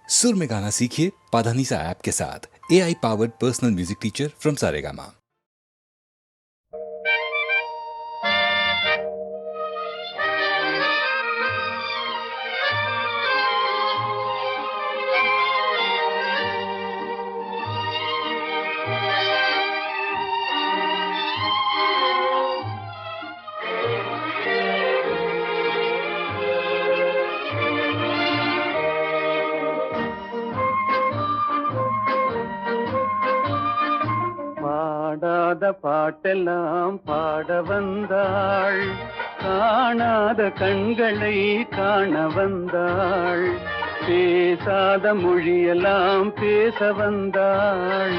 सुर में गाना सीखिए पाधानीसा ऐप के साथ। AI powered personal music teacher from Saregama. பாடாத பாட்டெல்லாம் பாட வந்தாள், காணாத கண்களை காண வந்தாள், பேசாத மொழியெல்லாம் பேச வந்தாள்,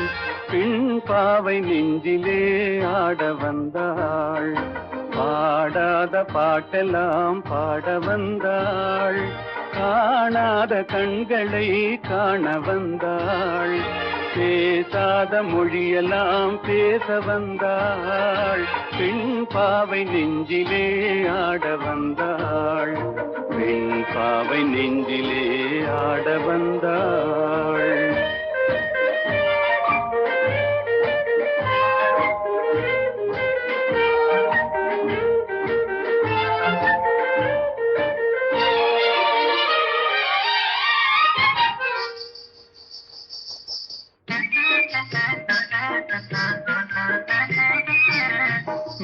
பின் பாவை நெஞ்சிலே ஆட வந்தாள். பாடாத பாட்டெல்லாம் பாட வந்தாள், காணாத கண்களை காண வந்தாள், பேசாத மொழியெல்லாம் பேச வந்தாள், பெண் பாவை நெஞ்சிலே ஆட வந்தாள், பெண் பாவை நெஞ்சிலே ஆட வந்தாள்.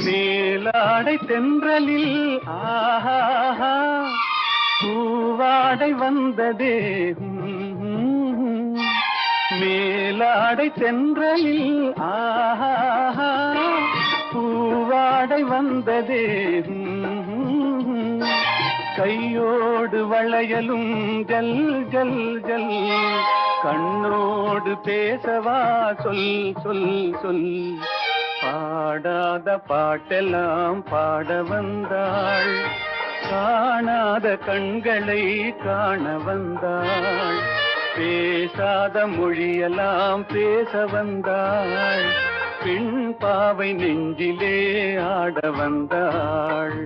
மேலாடை தென்றலில் ஆஹா பூவாடை வந்ததே, மேலாடை தென்றலில் ஆஹா பூவாடை வந்ததே, கையோடு வளையலும் ஜல் ஜல் ஜல், கண்ணோடு பேசவா சொல் சொல் சொல். பாடாத பாட்டெல்லாம் பாட வந்தாள், காணாத கண்களை காண வந்தாள், பேசாத மொழியெல்லாம் பேச வந்தாள், பெண் பாவை நெஞ்சிலே ஆட வந்தாள்.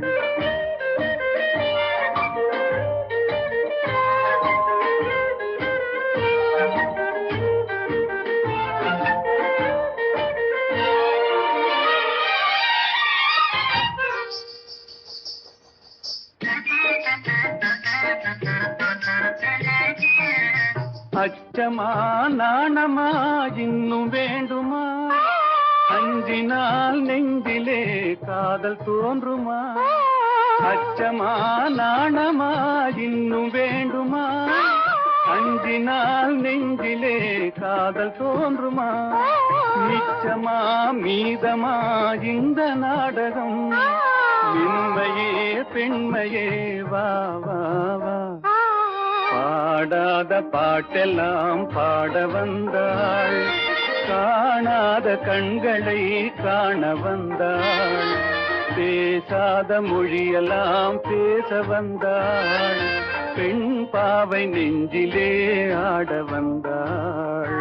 அச்சமா நாணமா இன்னும் வேண்டுமா, அஞ்சினால் நெஞ்சிலே காதல் தோன்றுமா, அச்சமா நாணமா இன்னும் வேண்டுமா, அஞ்சினால் நெஞ்சிலே காதல் தோன்றுமா, நிச்சமா மீதமா இந்த நாடகம், மென்மையே பெண்மையே வா வா வா. பாடாத பாட்டெல்லாம் பாட வந்தாள், காணாத கண்களை காண வந்தாள், பேசாத மொழியெல்லாம் பேச வந்தாள், பெண் பாவை நெஞ்சிலே ஆட வந்தாள்.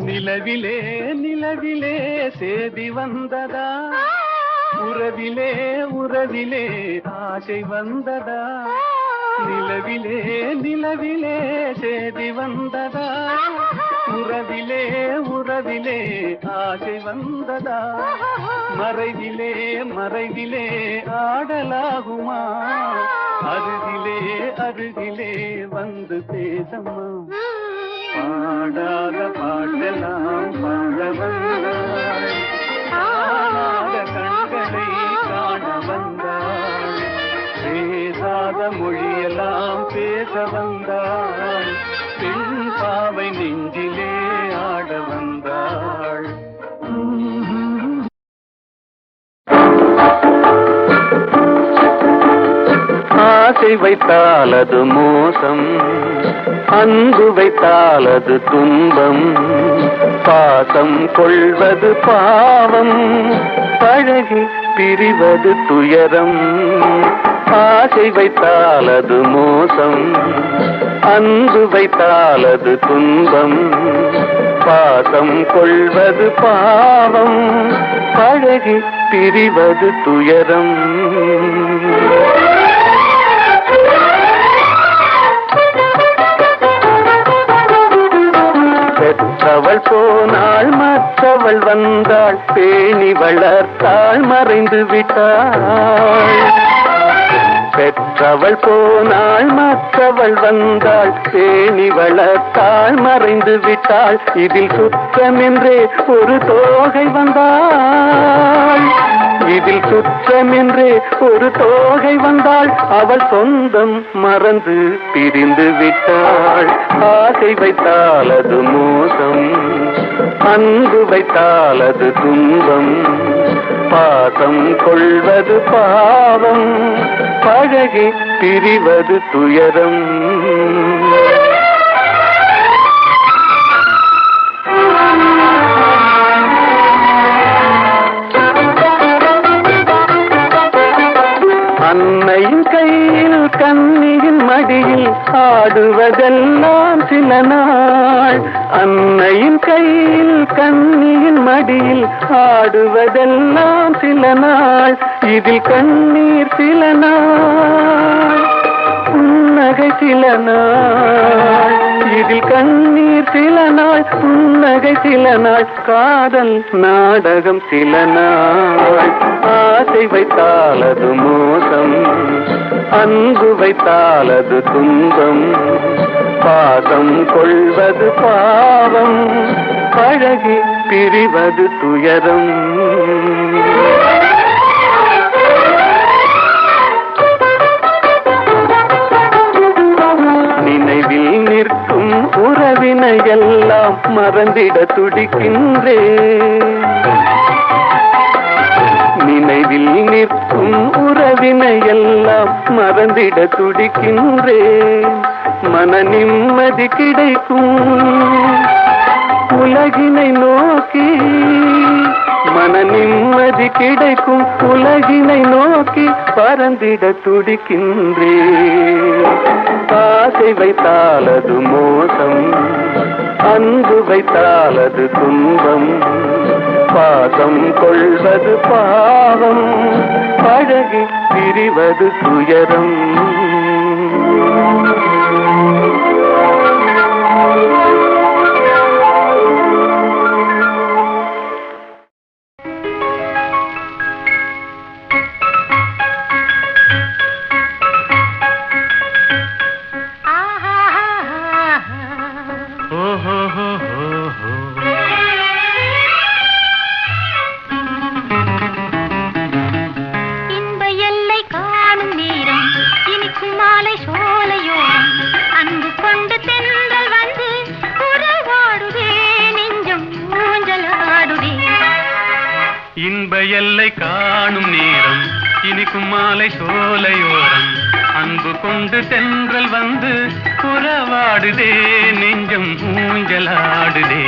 நிலவிலே நிலவிலே சேதி வந்ததா, உறவிலே உறவிலே ஆசை வந்ததா, நிலவிலே நிலவிலே சேதி வந்ததா, உறவிலே உறவிலே ஆசை வந்ததா, மறைவிலே மறைவிலே ஆடலாகுமா, அருகிலே அருகிலே வந்து பேசம்மா. பாடாத பாட்டெல்லாம் பாட வந்தாள், காணாத கண்களை காண வந்தாள், பேசாத மொழியெல்லாம் பேச வந்தாள், பெண் பாவை நெஞ்சிலே ஆட வந்தாள். ஆசை வைத்தால் அது மோசம், அன்பு வைத்தால் அது துன்பம், பாசம் கொள்வது பாவம், பழகி பிரிவது துயரம். ஆசை வைத்தால் அது மோசம், அன்பு வைத்தால் அது துன்பம். பாசம் கொள்வது பாவம், பழகி பிரிவது துயரம். பெற்றவள் போனாள் மற்றவள் வந்தாள், பேணி வளர்த்தாள் மறைந்து விட்டாள். பெற்றவள் போனாள் மற்றவள் வந்தாள், பேணி வளர்த்தாள் மறைந்து விட்டாள். இதில் சுற்றமென்றே ஒரு தோகை வந்தாள், இதில் சுற்றமென்றே ஒரு தோகை வந்தாள். அவள் சொந்தம் மறந்து பிரிந்து விட்டாள். ஆசை வைத்தால் அது மோசம், அன்பு வைத்தால் அது துன்பம். பாசம் கொள்வது பாவம், பழகி பிரிவது துயரம். அன்னையின் கையில் கண்ணியின் மடியில் ஆடுவதெல்லாம் சில நாள். அன்னையின் கையில் கண்ணியின் மடியில் ஆடுவதெல்லாம் சில நாள். இதில் கண்ணீர் சில நாள், புன்னகை சில நாள். இதில் கண்ணீர் சில நாள், புன்னகை சில நாள். காதல் நாடகம் சில நாள். ஆசை வைத்தால் அது மோசம், அன்பு வைத்தால் அது துன்பம். பாசம் கொள்வது பாவம், பழகி பிரிவது துயரம். நினைவில் நிற்கும் உறவினை எல்லாம் மறந்திட துடிக்கின்றேன். நினைவில் நிற்கும் உறவினை எல்லாம் மறந்திட துடிக்கின்றேன். மன நிம்மதி கிடைக்கும் உலகினை நோக்கி, மன நிம்மதி கிடைக்கும் உலகினை நோக்கி பறந்திட துடிக்கின்றேன். ஆசை வைத்தால் அது மோசம், அன்பு வைத்தால் அது துன்பம். பாசம் கொள்வது பாவம், பழகி பிரிவது துயரம். இன்ப எல்லை காணும் நேரம், இனிக்கும் மாலை சோலையோரம். அன்பு கொண்டு தென்றல் வந்து உறவாடுதே, நெஞ்சம் ஊஞ்சலாடுதே.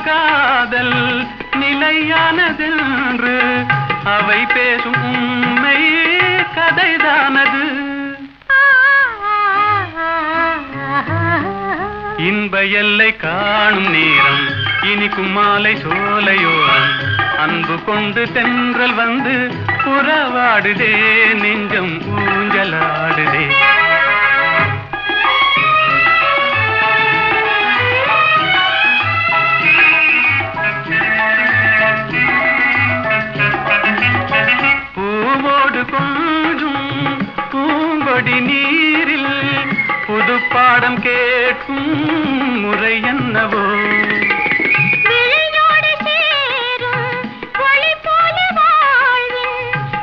காதல் நிலையானதென்று அவை பேசும் உண்மை கதைதானது. இன்ப எல்லை காணும் நேரம், இனிக்கும் மாலை சோலையோரம். அன்பு கொண்டு தென்றல் வந்து உறவாடுதே, நெஞ்சம் ஊஞ்சலாடுதே. கொஞ்சும் பூங்கொடி நீரில் புது பாடம் கேட்கும் முறை என்னவோ.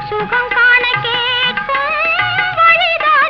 சுகம் காண கேட்கும் வழிதான்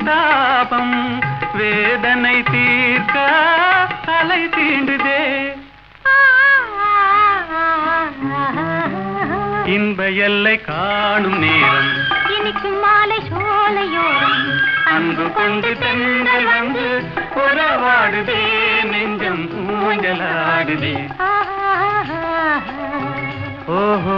தாபம் வேதனை தீர்க்க தலை தீண்டுதே. இன்ப எல்லை காணும் நேரம் இனிக்கும் மாலை சோலையோரம் அன்பு கொண்டு தென்றல் வந்து உறவாடுதே, நெஞ்சம் ஊஞ்சலாடுதே. ஓஹோ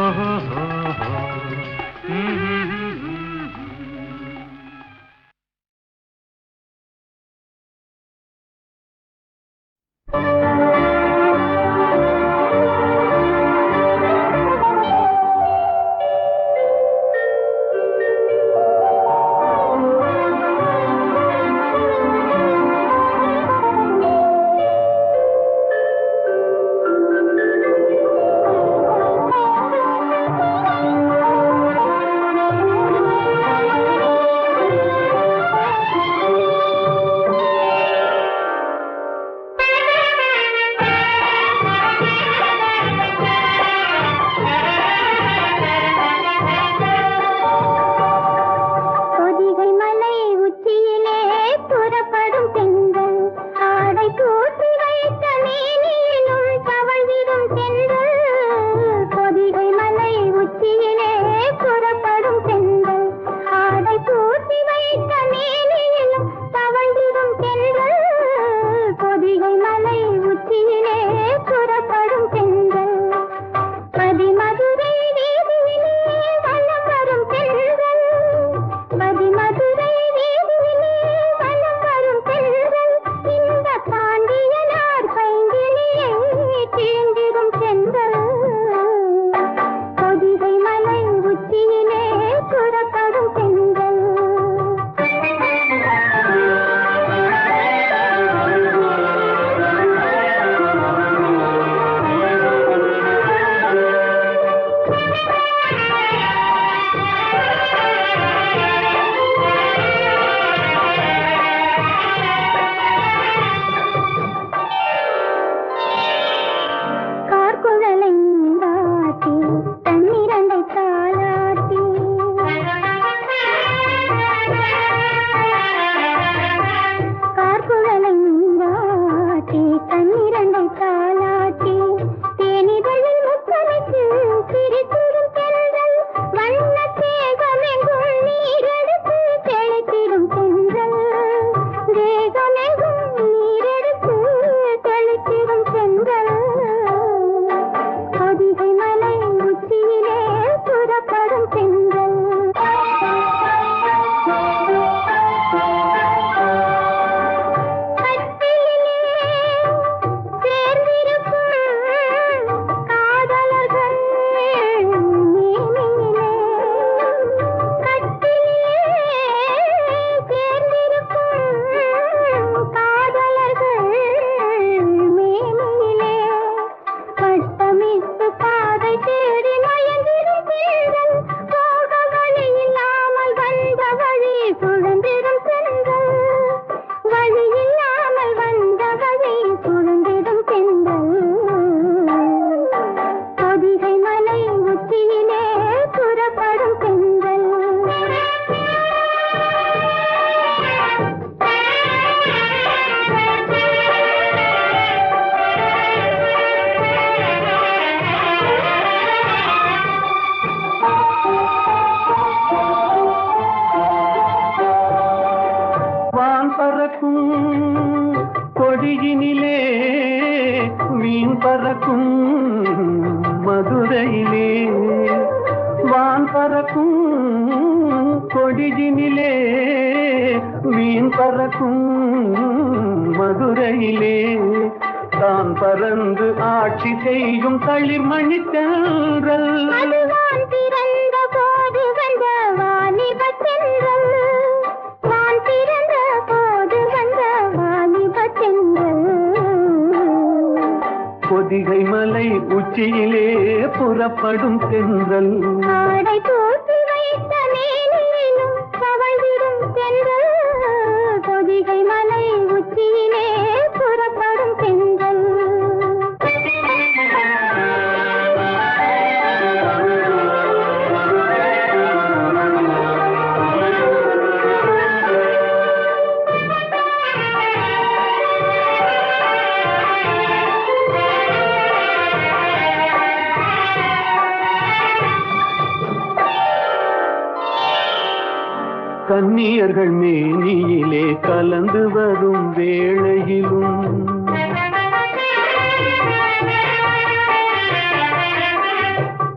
கன்னியர்கள் மேனியிலே கலந்து வரும் வேளையிலும்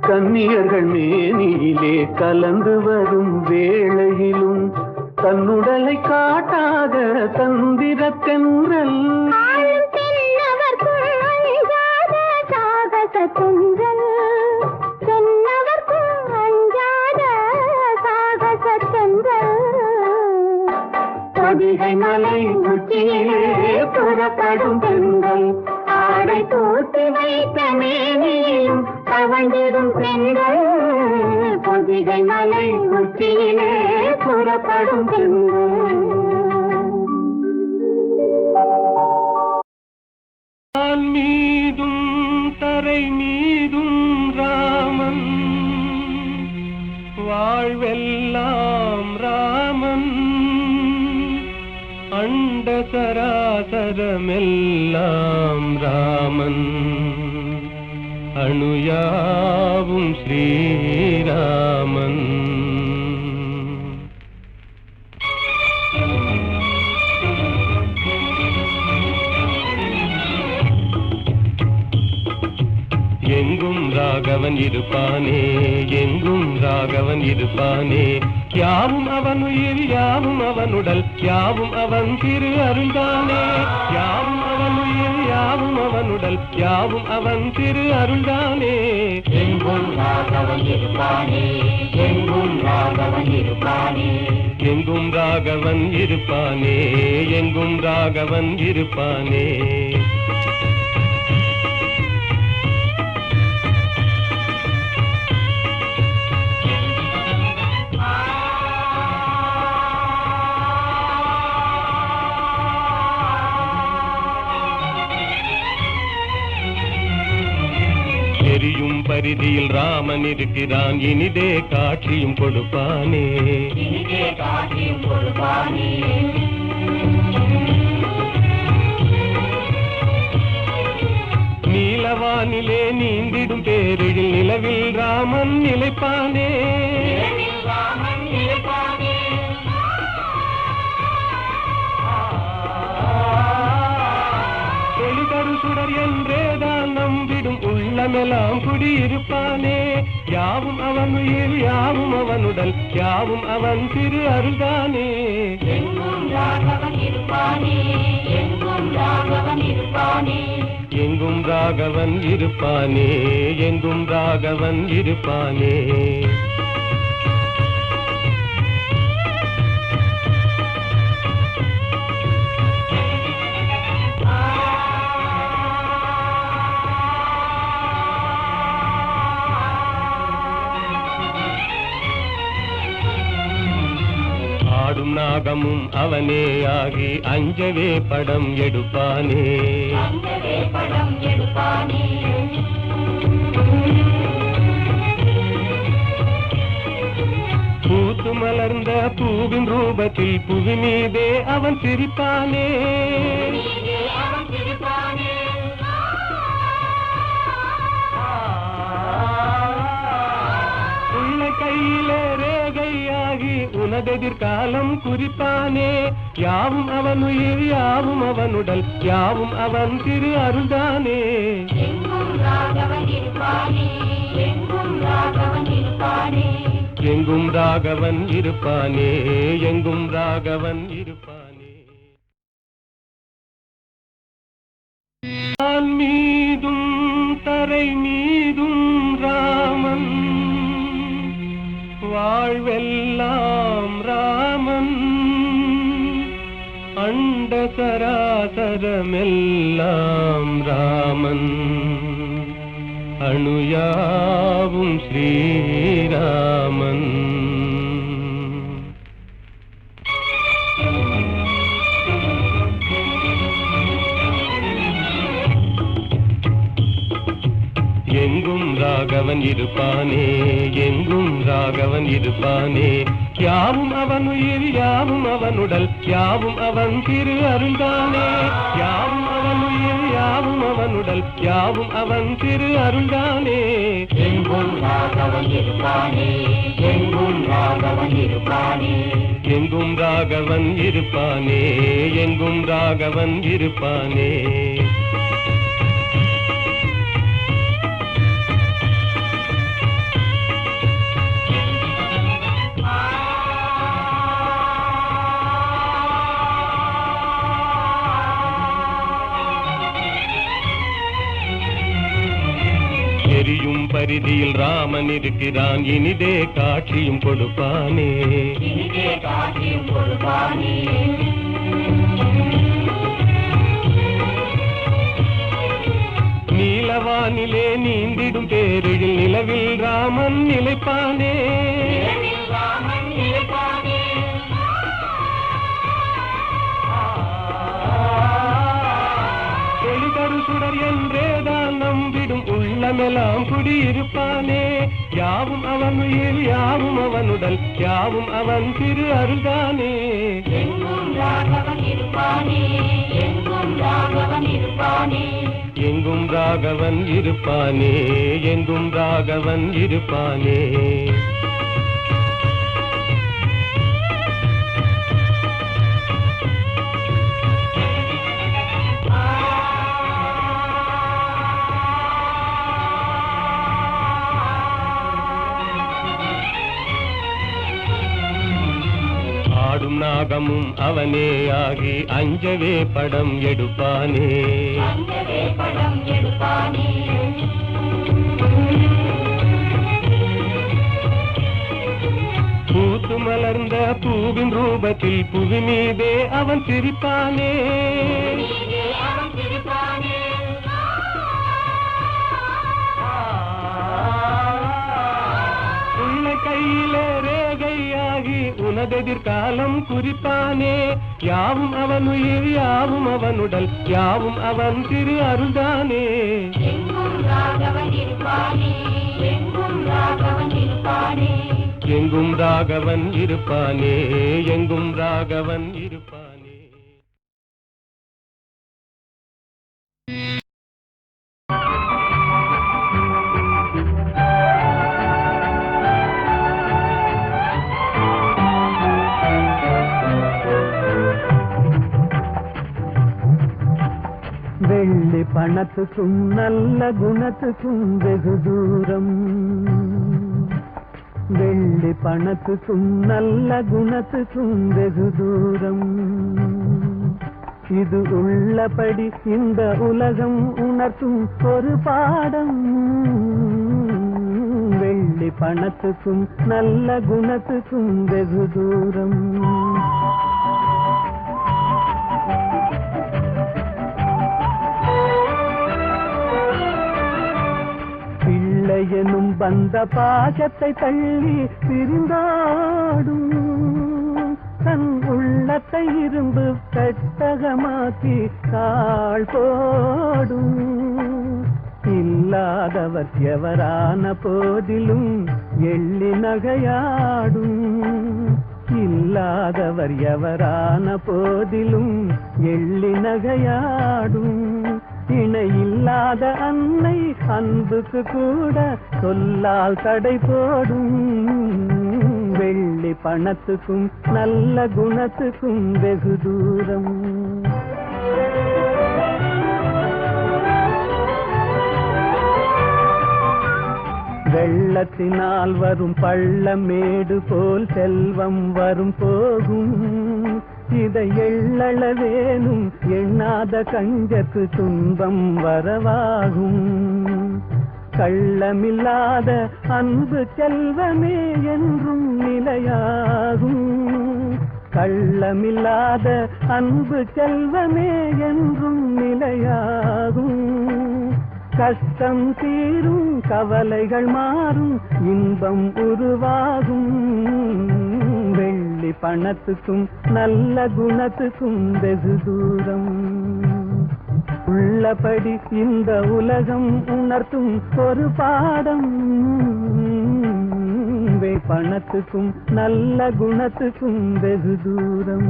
கன்னியர்கள் மேனியிலே கலந்து வரும் வேளையிலும் தன்னுடலை காட்டாத தந்திரத்தென்றல் பொதிகை மலை உச்சியிலே புறப்படும் பெண்கள் ஆடை தூக்கி வைத்த மேனியும் தவழ்ந்திடும் பெண்கள் பொதிகை மலை உச்சியிலே புறப்படும் பெண்கள் மீதும் தரை மீதும் ராமன் வாழ்வெல்லாம் ராமன் அண்ட சராசரமெல்லாம் ராமன் அணுயாவும் ஸ்ரீராமன் எங்கும் ராகவன் இருப்பானே எங்கும் ராகவன் இருப்பானே யாவும் அவன் உயிர் யாவும் அவனுடல் யாவும் அவன் திரு அருள்தானே யாவும் அவன் உயிர் யாவும் அவனுடல் யாவும் அவன் திரு அருள்தானே எங்கும் ராகவன் இருப்பானே எங்கும் ராகவன் இருப்பானே எங்கும் ராகவன் இருப்பானே எங்கும் ராகவன் இருப்பானே எரியும் பரிதியில் ராமன் இருக்கிறான் இனிதே காட்சியும் கொடுப்பானே நீலவானிலே நீந்திடும் பேரில் நிலவில் ராமன் நிலைப்பானே ஒளிதரு சுடர் என்றேதான் நம்பிடும் உள்ளமெல்லாம் குடியிருப்பானே யாவும் அவன் உயிர் யாவும் அவனுடல் யாவும் அவன் திரு அருள்தானே எங்கும் ராகவன் இருப்பானே எங்கும் ராகவன் இருப்பானே எங்கும் ராகவன் இருப்பானே எங்கும் ராகவன் இருப்பானே ஆடும் நாகமும் அவனே ஆகி அஞ்சவே படம் எடுப்பானே பூத்து மலர்ந்த பூவின் ரூபத்தில் புவி மீதே அவன் சிரிப்பானே உள்ள கையிலே ரேகையாகி உனதெதிர்காலம் குறிப்பானே யாவும் அவன் உயிர் யாவும் அவனுடல் யாவும் அவன் திரு அருள்தானே எங்கும் ராகவன் இருப்பானே எங்கும் ராகவன் இருப்பானே எங்கும் ராகவன் இருப்பானே எங்கும் ராகவன் இருப்பானே வான் மீதும் தரை மீதும் ராமன் வாழ்வெல்லாம் ராமன் அண்ட சராசரமெல்லாம் ராமன் அணுயாவும் ஸ்ரீராமன் எங்கும் ராகவன் இருப்பானே எங்கும் ராகவன் இருப்பானே யாவும் அவன் உயிர் யாவும் அவன் உடல் யாவும் அவன் திரு அருள்தானே. யாவும் அவன் உயிர் யாவும் அவன் உடல் யாவும் அவன் திரு அருள்தானே. எங்கும் ராகவன் இருப்பானே, எங்கும் ராகவன் இருப்பானே. எங்கும் ராகவன் இருப்பானே, எங்கும் ராகவன் இருப்பானே. எரியும் பரிதியில் ராமன் இருக்கிறான், இனிதே காட்சியும் கொடுப்பானே. இனிதே காட்சியும் கொடுப்பானே. நீலவானிலே நீந்திடும் பேரில் நிலவில் ராமன் நிலைப்பானே. நிலவில் ராமன் நிலைப்பானே. ஒளிதரு சுடர் என்றேதான் நம்பிடும் உள்ளமெல்லாம் குடியிருப்பானே. யாவும் அவன் உயிர் யாவும் அவன் உடல் யாவும் அவன் திரு அருள்தானே. எங்கும் ராகவன் இருப்பானே, எங்கும் ராகவன் இருப்பானே. எங்கும் ராகவன் இருப்பானே, எங்கும் ராகவன் இருப்பானே. ஆடும் நாகமும் அவனே ஆகி அஞ்சவே படம் எடுப்பானே. அஞ்சவே படம் எடுப்பானே. பூத்து மலர்ந்த பூவின் ரூபத்தில் புவி மீதே அவன் சிரிப்பானே. மீதே அவன் சிரிப்பானே. உள்ள கையிலே ரேகையாகி உனதெதிர்காலம் குறிப்பானே. யாவும் அவன் உயிர் யாவும் அவன் உடல் யாவும் அவன் திரு அருள்தானே. எங்கும் ராகவன் இருப்பானே, எங்கும் ராகவன் இருப்பானே. எங்கும் ராகவன் இருப்பானே, எங்கும் ராகவன் இருப்பானே. வெள்ளி பணத்துக்கும் நல்ல குணத்துக்கும் வெகு தூரம். வெள்ளி பணத்துக்கும் நல்ல குணத்துக்கும் வெகு தூரம். இது உள்ளபடி இந்த உலகம் உணர்த்தும் ஒரு பாடம். வெள்ளி பணத்துக்கும் நல்ல குணத்துக்கும் வெகு தூரம். எனும் பந்த பாசத்தை தள்ளி பிரிந்தாடும். தன் உள்ளத்தை இரும்பு கட்டகமாக்கி கால் போடும். இல்லாதவர் எவரான போதிலும் எள்ளி நகையாடும். இல்லாதவர் எவரான போதிலும் எள்ளி நகையாடும். இணையில்லாத அன்னை அன்புக்கு கூட சொல்லால் தடை போடும். வெள்ளி பணத்துக்கும் நல்ல குணத்துக்கும் வெகு தூரம். வெள்ளத்தினால் வரும் பள்ளமேடு போல் செல்வம் வரும் போகும். இதை எள்ளளவேனும் எண்ணாத கஞ்சக்கு துன்பம் வரவாகும். கள்ளமில்லாத அன்பு செல்வமே என்றும் நிலையாகும். கள்ளமில்லாத அன்பு செல்வமே என்றும் நிலையாகும். கஷ்டம் தீரும் கவலைகள் மாறும் இன்பம் உருவாகும். வெள்ளி பணத்துக்கும் நல்ல குணத்துக்கும் வெகு தூரம். உள்ளபடி இந்த உலகம் உணர்த்தும் ஒரு பாடம். வாழ்வே பணத்துக்கும் நல்ல குணத்துக்கும் வெகு தூரம்.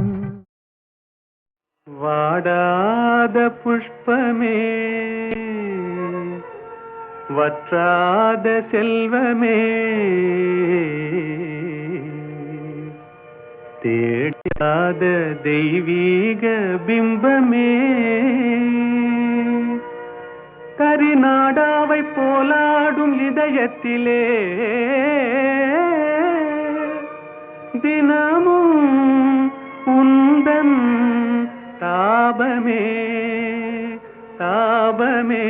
வாடாத புஷ்பமே, வற்றாத செல்வமே, தேடாத தெய்வீக பிம்பமே, கரிநாடாவை போலாடும் இதயத்திலே தினமும் உந்தன் தாபமே தாபமே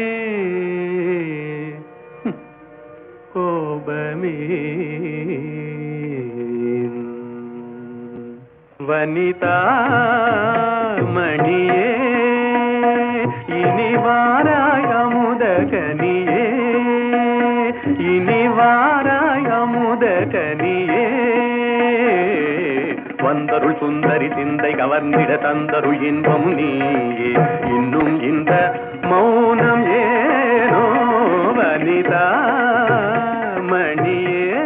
கோபமே. வனிதா மணியே இனி வாராய் அமுத கனியே, இனி வாராய் அமுத கனியே. வந்தருள் சுந்தரி சிந்தை கவர்ந்திட தந்தருள் இன்பம் நீயே, இன்னும் இந்த மௌனம் ஏனோ வனிதா மணியே.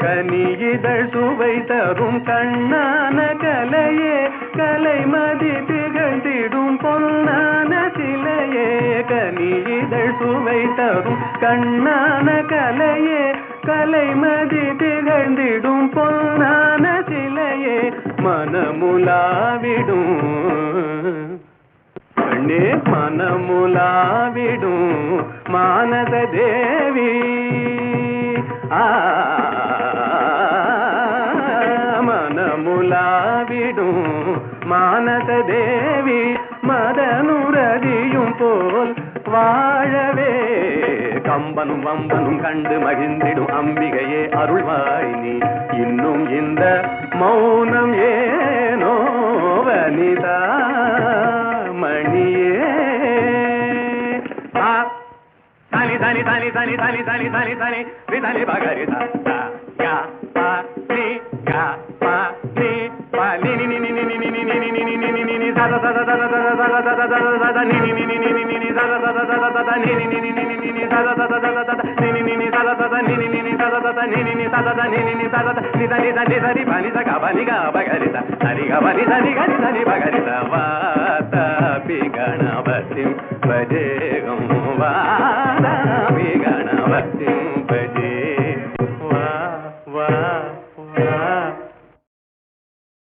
கனியிதழ் சுவை தரும் கண்ணான கலையே, கலைமதி திகழ்ந்திடும் பொன்னான சிலையே. கனியிதழ் சுவை தரும் கண்ணான கலையே, கலைமதி திகழ்ந்திடும் பொன்னான சிலையே. மனமுலாவிடும் கண்ணே, மனமுலாவிடும் மானத தேவி. மனமுலாவிடும் மானத தேவி, மதனுரதியும் போல் வாழவே. கம்பனும் வம்பனும் கண்டு மகிழ்ந்திடும் அம்பிகையே அருள்வாய் நீ, இன்னும் இந்த மௌனம் ஏனோ வனிதா மணியே. தனி தனி தனி தனி தனி தனி தனி தனி விதனி பகரி தா யா பா நீ யா பா நீ பா நீ நீ நீ நீ நீ நீ நீ நீ நீ நீ நீ நீ சத சத சத சத சத சத சத சத நீ நீ நீ நீ நீ நீ சத சத சத சத நீ நீ நீ நீ நீ நீ சத சத சத சத நீ நீ நீ சத சத நீ நீ நீ சத சத நீ நீ நீ சத நீ நீ நீ சத நீ த நீ த நீ த நீ ப நீ த க ப நீ க பகரி த ஹரி க ப நீ த நீ க நீ த நீ பகரி த வாதாபி கணபதிம் பஜேகம் வாதாபி கணபதிம்